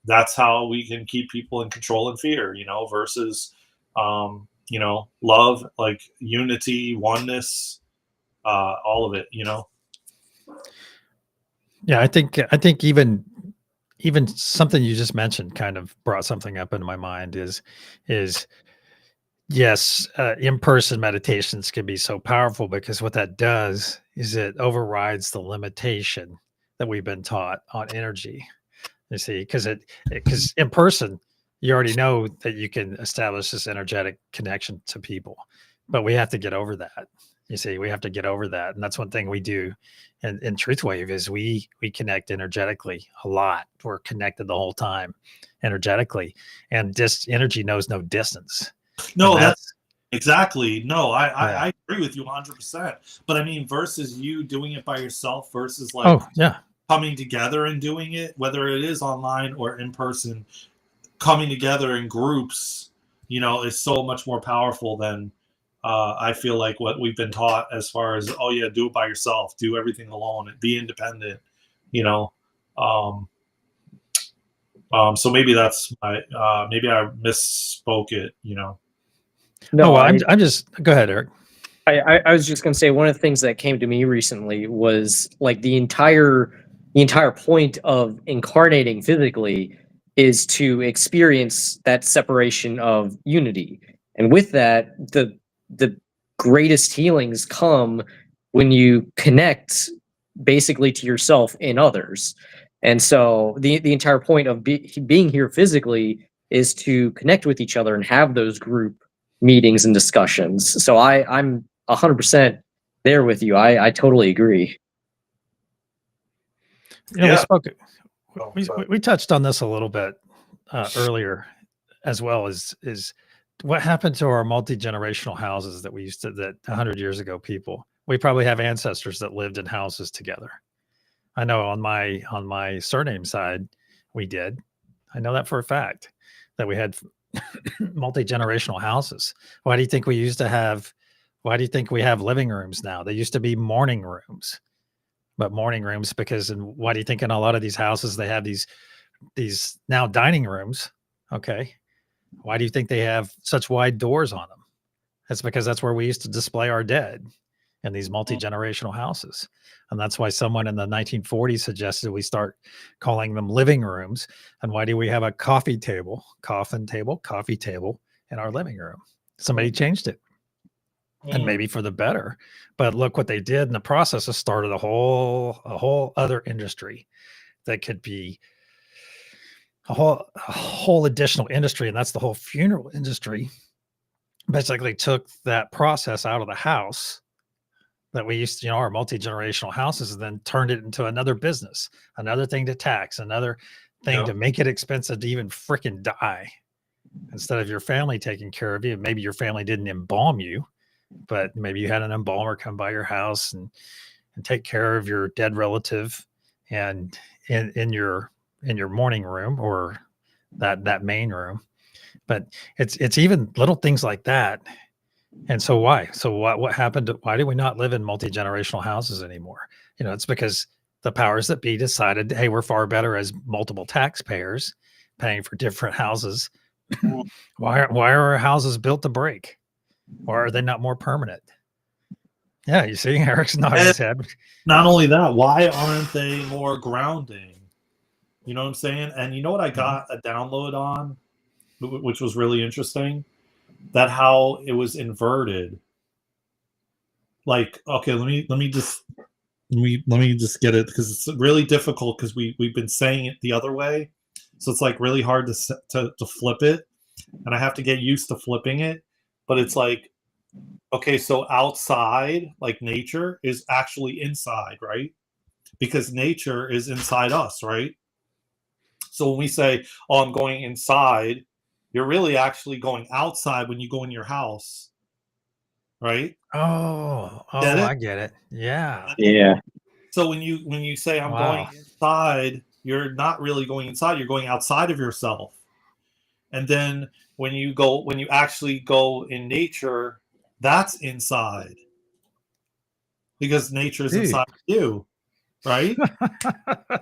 that's how we can keep people in control and fear, you know, versus, you know, love, like unity, oneness, all of it, you know? Yeah. I think even something you just mentioned kind of brought something up into my mind, is yes, in-person meditations can be so powerful, because what that does is it overrides the limitation that we've been taught on energy. You see, because in person, you already know that you can establish this energetic connection to people, but we have to get over that. You see, we have to get over that. And that's one thing we do in Truth Wave is we connect energetically a lot. We're connected the whole time energetically. And this energy knows no distance. No, And that's exactly. No, Yeah. I agree with you 100%. But I mean, versus you doing it by yourself versus like oh, yeah. coming together and doing it, whether it is online or in person, coming together in groups, you know, is so much more powerful than I feel like what we've been taught as far as, oh yeah, do it by yourself, do everything alone, and be independent, you know. So maybe that's my maybe I misspoke it, you know. No, well, I'm just go ahead, Eric. I was just gonna say one of the things that came to me recently was like the entire point of incarnating physically is to experience that separation of unity. And with that, the greatest healings come when you connect basically to yourself and others. And so the entire point of being here physically is to connect with each other and have those group meetings and discussions. So I'm 100% there with you. I totally agree. You know, Yeah. we touched on this a little bit earlier as well is what happened to our multi-generational houses that we used to, that 100 years ago, people, we probably have ancestors that lived in houses together. I know on my surname side, we did. I know that for a fact that we had multi-generational houses. Why do you think we have living rooms now? They used to be morning rooms, but morning rooms because, and why do you think in a lot of these houses, they have these now dining rooms? Okay. Why do you think they have such wide doors on them? That's because that's where we used to display our dead in these multi-generational houses. And that's why someone in the 1940s suggested we start calling them living rooms. And why do we have a coffee table in our living room? Somebody changed it. And maybe for the better. But look what they did in the process of started a whole other industry that could be a whole additional industry, and that's the whole funeral industry. Basically took that process out of the house that we used to, you know, our multi-generational houses, and then turned it into another business, another thing to tax, another thing to make it expensive to even freaking die. Instead of your family taking care of you, maybe your family didn't embalm you, but maybe you had an embalmer come by your house and take care of your dead relative, and in your morning room or that main room. But it's even little things like that. And so what happened? Why do we not live in multi-generational houses anymore? You know, it's because the powers that be decided, hey, we're far better as multiple taxpayers paying for different houses. Why are our houses built to break? Why are they not more permanent? Yeah, you see, Eric's nodding his head. Not only that, why aren't they more grounding? You know what I'm saying? And you know what I got a download on, which was really interesting? That how it was inverted. Like, okay, let me just get it, because it's really difficult because we've been saying it the other way, so it's like really hard to flip it, and I have to get used to flipping it. But it's like, okay, so outside, like nature, is actually inside, right? Because nature is inside us, right? So when we say, oh, I'm going inside, you're really actually going outside when you go in your house, right? Get it? I get it. Yeah. Yeah. So when you say I'm going inside, you're not really going inside, you're going outside of yourself. And then when you actually go in nature, that's inside. Because nature is inside you, right?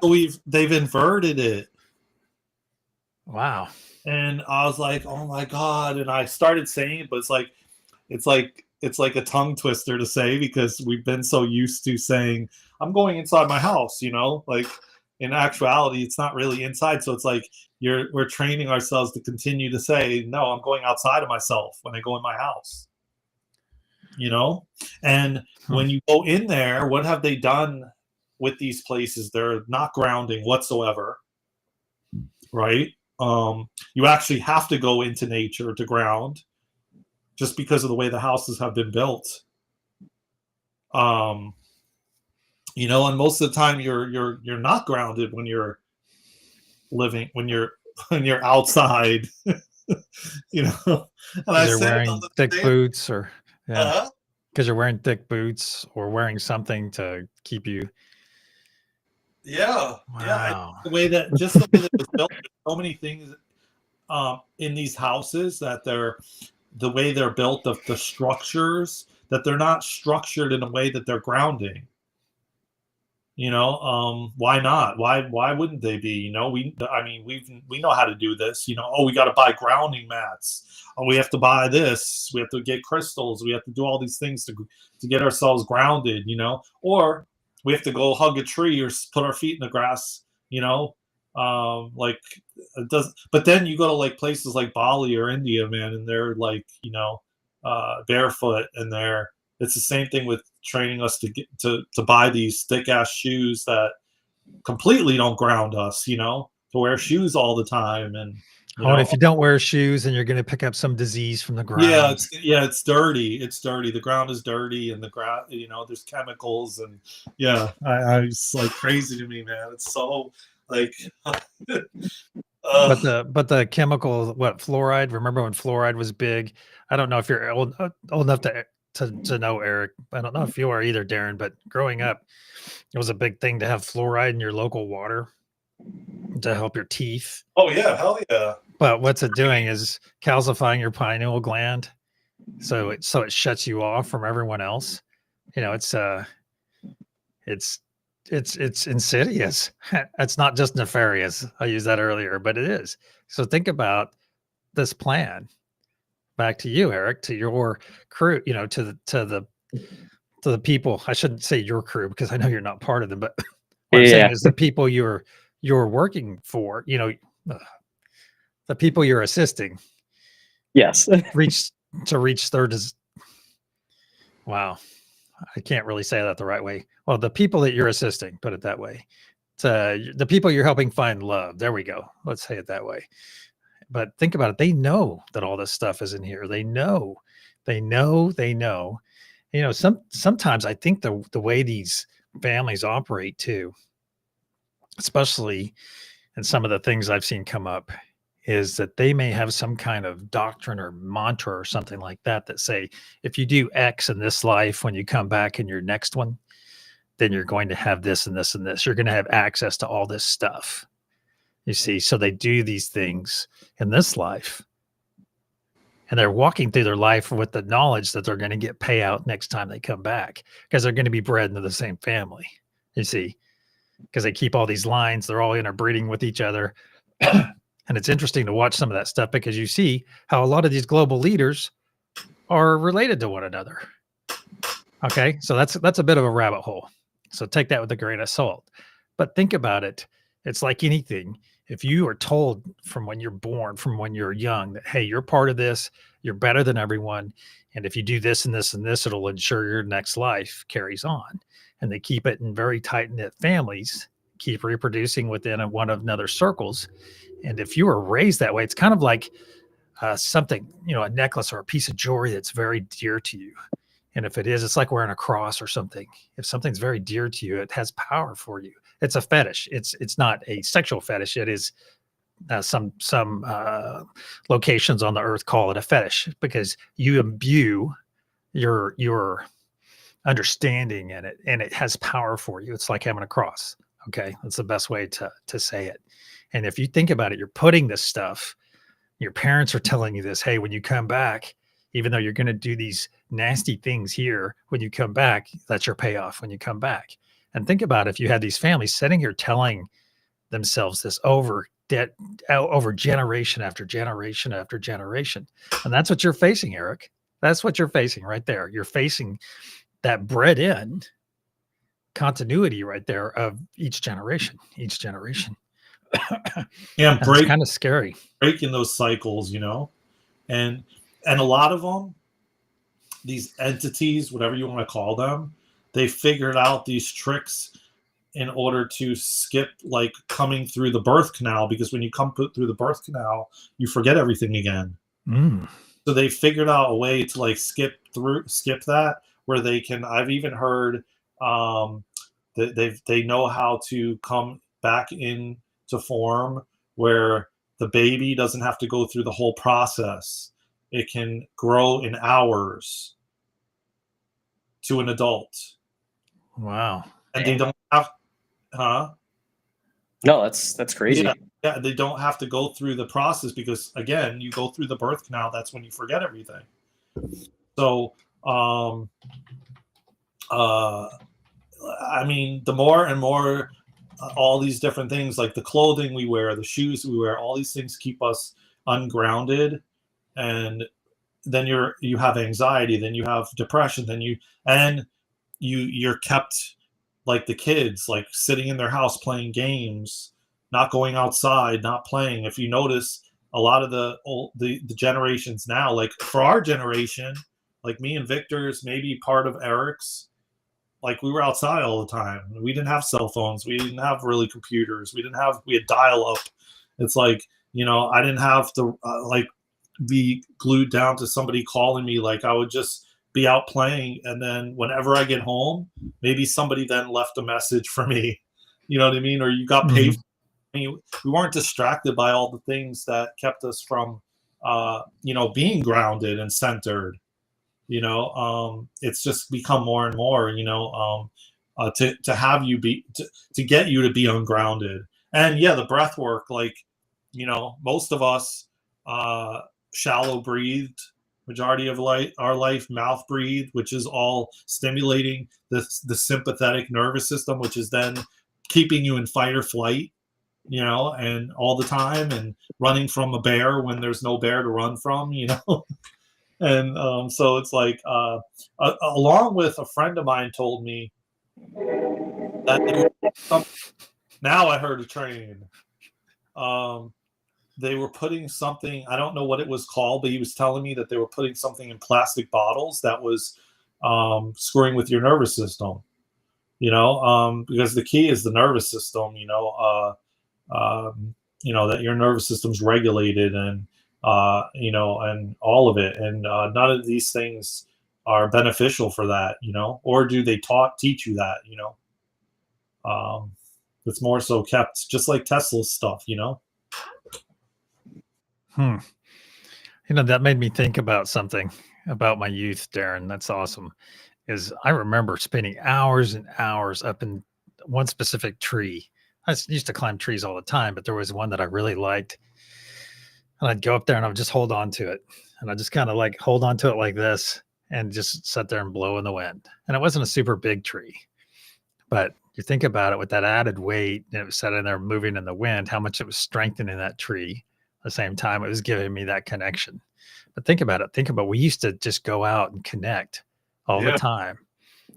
So they've inverted it. Wow. And I was like, oh my God. And I started saying it, but it's like a tongue twister to say, because we've been so used to saying, I'm going inside my house, you know, like in actuality, it's not really inside. So it's like we're training ourselves to continue to say, no, I'm going outside of myself when I go in my house, you know? And when you go in there, what have they done with these places? They're not grounding whatsoever, right? You actually have to go into nature to ground, just because of the way the houses have been built. You know, and most of the time you're not grounded when you're living, when you're outside. You know, and I Because you're say it wearing on the thick same. boots, or yeah, Uh, because you're wearing thick boots or wearing something to keep you. yeah, yeah. And Wow. the way that it was built, there's so many things in these houses that the way they're built, the structures, that they're not structured in a way that they're grounding. You know, why not? Why wouldn't they be? You know, I mean, we know how to do this. You know, oh, we got to buy grounding mats. Oh, we have to buy this. We have to get crystals. We have to do all these things to get ourselves grounded. You know, or we have to go hug a tree or put our feet in the grass. You know, like it does. But then you go to like places like Bali or India, man, and they're like, you know, barefoot, and it's the same thing with training us to get to buy these thick ass shoes that completely don't ground us, you know, to wear shoes all the time. And you Oh, and know, if you don't wear shoes, and you're going to pick up some disease from the yeah, ground. it's dirty. It's dirty. The ground is dirty, and the ground, you know, there's chemicals, and yeah, it's like crazy to me, man. It's so like But the chemical, what, fluoride? Remember when fluoride was big? I don't know if you're old enough to know, Eric. I don't know if you are either, Daren. But growing up, it was a big thing to have fluoride in your local water to help your teeth. oh yeah, hell yeah. But what's it doing is calcifying your pineal gland, so it shuts you off from everyone else. You know, it's it's insidious. It's not just nefarious. I used that earlier, but it is. So think about this plan. Back to you, Eric, to your crew, you know, to the people. I shouldn't say your crew because I know you're not part of them, but what I'm saying Yeah. is the people you're working for, you know, the people you're assisting Yes. reach their wow. I can't really say that the right way. Well, the people that you're assisting, put it that way. The people you're helping find love. There we go. Let's say it that way. But think about it. They know that all this stuff is in here. They know. You know, sometimes I think the way these families operate too, especially in some of the things I've seen come up, is that they may have some kind of doctrine or mantra or something like that that say, if you do X in this life, when you come back in your next one, then you're going to have this and this and this. You're going to have access to all this stuff. You see, so they do these things in this life, and they're walking through their life with the knowledge that they're going to get payout next time they come back, because they're going to be bred into the same family. You see, because they keep all these lines, they're all interbreeding with each other. And it's interesting to watch some of that stuff, because you see how a lot of these global leaders are related to one another. Okay, so that's a bit of a rabbit hole. So take that with a grain of salt. But think about it. It's like anything. If you are told from when you're born, from when you're young, that, hey, you're part of this, you're better than everyone, and if you do this and this and this, it'll ensure your next life carries on. And they keep it in very tight-knit families, keep reproducing within one another circles. And if you were raised that way, it's kind of like something, you know, a necklace or a piece of jewelry that's very dear to you. And if it is, it's like wearing a cross or something. If something's very dear to you, it has power for you. It's a fetish. It's not a sexual fetish. It is some locations on the earth call it a fetish, because you imbue your understanding in it, and it has power for you. It's like having a cross. Okay, that's the best way to say it. And if you think about it, you're putting this stuff. Your parents are telling you this. Hey, when you come back, even though you're going to do these nasty things here, when you come back, that's your payoff when you come back. And think about it, if you had these families sitting here telling themselves this over generation after generation after generation. And that's what you're facing, Eric. That's what you're facing right there. You're facing that bred in continuity right there of each generation. Yeah, And it's kind of scary. breaking those cycles, you know, and a lot of them, these entities, whatever you want to call them, they figured out these tricks in order to skip like coming through the birth canal, because when you come through the birth canal, you forget everything again. So they figured out a way to like skip that, where I've even heard that they know how to come back into form where the baby doesn't have to go through the whole process. It can grow in hours to an adult. Wow. And they don't have, No, that's crazy. Yeah, they don't have to go through the process because, again, you go through the birth canal. That's when you forget everything. So, I mean, the more and more all these different things, like the clothing we wear, the shoes we wear, all these things keep us ungrounded, and then you have anxiety, then you have depression, then you're kept like the kids, like sitting in their house playing games, not going outside, not playing. If you notice, a lot of the generations now, like for our generation, like me and Victor's, maybe part of Eric's, like we were outside all the time. We didn't have cell phones. We didn't have really computers. We had dial up. It's like, I didn't have to like be glued down to somebody calling me. Like I would just be out playing. And then whenever I get home, maybe somebody then left a message for me, you know what I mean? Or you got paid. I mean, we weren't distracted by all the things that kept us from, being grounded and centered. It's just become more and more, to have you to get you to be ungrounded. And yeah, the breath work, like, most of us shallow breathed majority of our life, mouth breathe, which is all stimulating the sympathetic nervous system, which is then keeping you in fight or flight, and all the time, and running from a bear when there's no bear to run from, And so it's like, along with a friend of mine told me that now I heard a train. They were putting something, I don't know what it was called, but he was telling me that they were putting something in plastic bottles that was screwing with your nervous system, because the key is the nervous system, that your nervous system's regulated, and and all of it, and none of these things are beneficial for that, or do they teach you that, it's more so kept just like Tesla's stuff, That made me think about something about my youth, Daren. That's awesome. Is I remember spending hours and hours up in one specific tree. I used to climb trees all the time, but there was one that I really liked. And I'd go up there and I would just hold on to it. And I just kind of like hold on to it like this and just sit there and blow in the wind. And it wasn't a super big tree. But you think about it, with that added weight, and it was sitting there moving in the wind, how much it was strengthening that tree. At the same time, it was giving me that connection. But think about it. Think about, we used to just go out and connect all the time.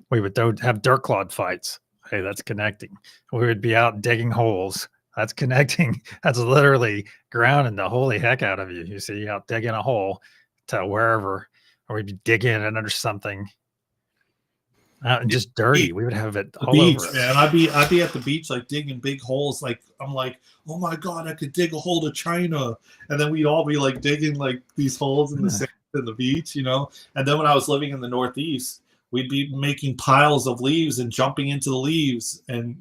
We would have dirt clod fights. Hey, that's connecting. We would be out digging holes. That's connecting. That's literally grounding the holy heck out of you. You see, out digging a hole to wherever, or we'd be digging under something. Out and just dirty. We would have it all over us. Man, I'd be at the beach, like digging big holes. Like I'm like, oh my god, I could dig a hole to China, and then we'd all be like digging like these holes in the sand in the beach, And then when I was living in the Northeast, we'd be making piles of leaves and jumping into the leaves, and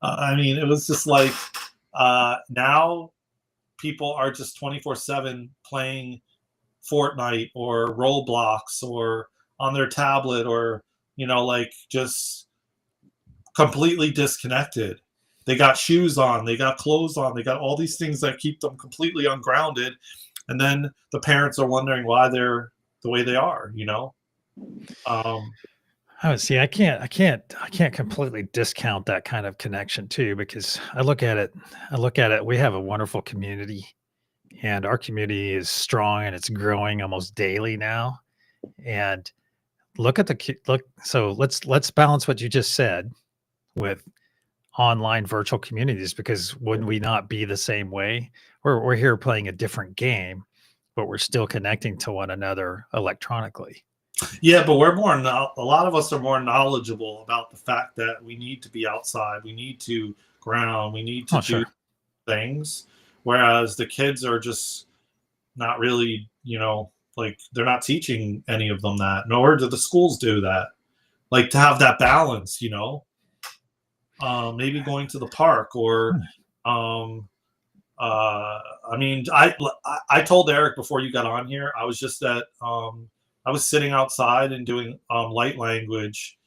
I mean, it was just like now people are just 24/7 playing Fortnite or Roblox or on their tablet, or like just completely disconnected. They got shoes on, they got clothes on, they got all these things that keep them completely ungrounded. And then the parents are wondering why they're the way they are, Oh, see, I can't completely discount that kind of connection too, because I look at it, we have a wonderful community, and our community is strong and it's growing almost daily now. And so let's balance what you just said with online virtual communities, because would we not be the same way? We're here playing a different game, but we're still connecting to one another electronically. Yeah, but a lot of us are more knowledgeable about the fact that we need to be outside, we need to ground, we need to do things, whereas the kids are just not really, Like they're not teaching any of them that, nor do the schools do that. Like to have that balance, you know. Maybe going to the park or I mean, I told Eric before you got on here, I was just at I was sitting outside and doing light language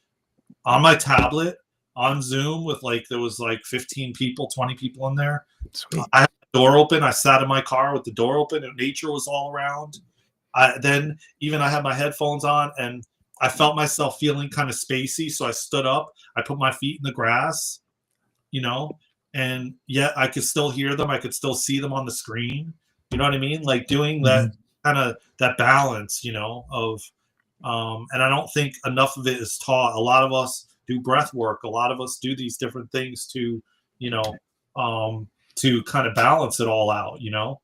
on my tablet on Zoom with like there was like 15 people, 20 people in there. Sweet. I had the door open. I sat in my car with the door open and nature was all around. Then even I had my headphones on and I felt myself feeling kind of spacey. So I stood up, I put my feet in the grass, you know, and yet I could still hear them. I could still see them on the screen. You know what I mean? Like doing that kind of that balance, you know, of, and I don't think enough of it is taught. A lot of us do breath work. A lot of us do these different things to, you know, to kind of balance it all out, you know.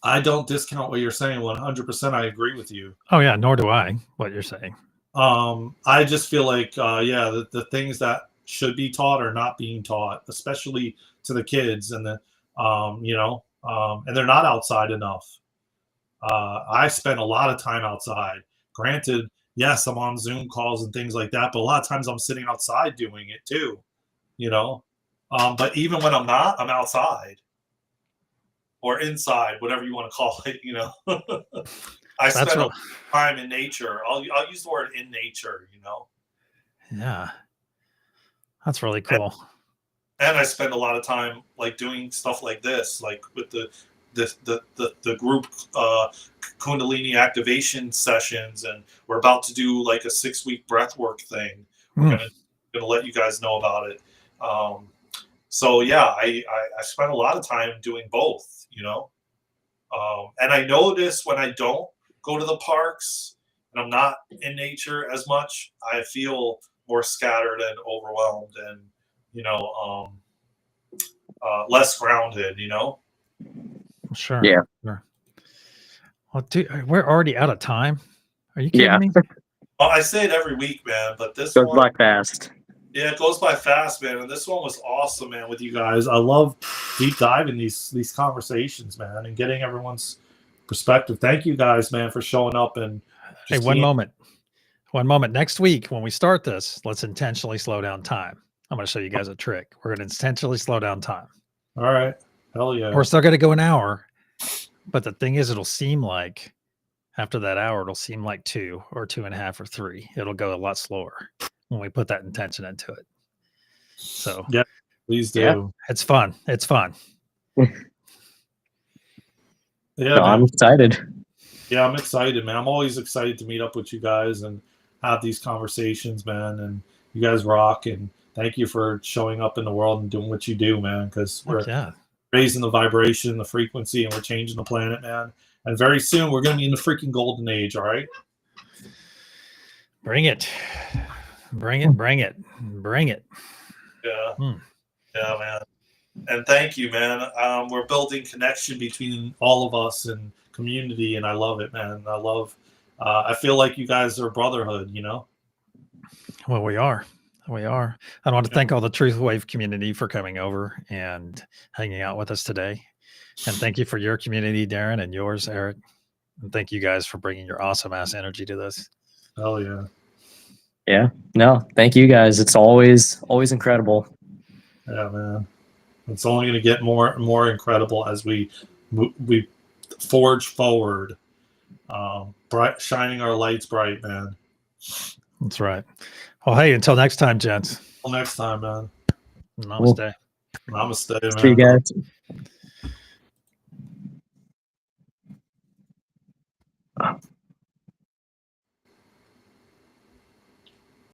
I don't discount what you're saying. 100%. I agree with you. Oh yeah, nor do I. What you're saying. I just feel like, yeah, the things that should be taught are not being taught, especially to the kids, and the, you know, and they're not outside enough. I spend a lot of time outside. Granted, yes, I'm on Zoom calls and things like that, but a lot of times I'm sitting outside doing it too, you know. But even when I'm not, I'm outside or inside, whatever you want to call it, you know. I spend a lot of time in nature. I'll use the word in nature, you know. Yeah, that's really cool. And I spend a lot of time like doing stuff like this, like with the group Kundalini Activation sessions, and we're about to do like a 6-week breathwork thing. We're gonna let you guys know about it. So yeah, I spend a lot of time doing both, you know. And I notice when I don't go to the parks and I'm not in nature as much, I feel more scattered and overwhelmed and, you know, less grounded, you know? Sure. Yeah. Sure. Well, dude, we're already out of time. Are you kidding me? Well, I say it every week, man, but this goes one by fast. Yeah, it goes by fast, man. And this one was awesome, man, with you guys. I love deep diving these conversations, man, and getting everyone's perspective. Thank you guys, man, for showing up and hey, one moment. Next week when we start this, let's intentionally slow down time. I'm going to show you guys a trick. We're going to intentionally slow down time. All right. Hell yeah. We're still going to go an hour, but the thing is, it'll seem like after that hour, it'll seem like 2 or 2.5 or 3. It'll go a lot slower when we put that intention into it. So yeah, please do. Yeah, it's fun. It's fun. Yeah, no, I'm excited. Yeah, I'm excited, man. I'm always excited to meet up with you guys and have these conversations, man. And you guys rock. And thank you for showing up in the world and doing what you do, man. Because we're raising the vibration, the frequency, and we're changing the planet, man. And very soon we're going to be in the freaking golden age. All right. Bring it. Bring it. Bring it. Bring it. Yeah. Yeah, man. And thank you, man. We're building connection between all of us and community, and I love it, man. I feel like you guys are a brotherhood, you know? Well, we are. I want to thank all the Truth Wave community for coming over and hanging out with us today. And thank you for your community, Daren, and yours, Eric. And thank you guys for bringing your awesome ass energy to this. Hell yeah. Yeah. No, thank you guys. It's always incredible. Yeah, man. It's only going to get more and more incredible as we forge forward, shining our lights bright, man. That's right. Well, hey, until next time, gents. Until next time, man. Namaste. Namaste, man. See you guys.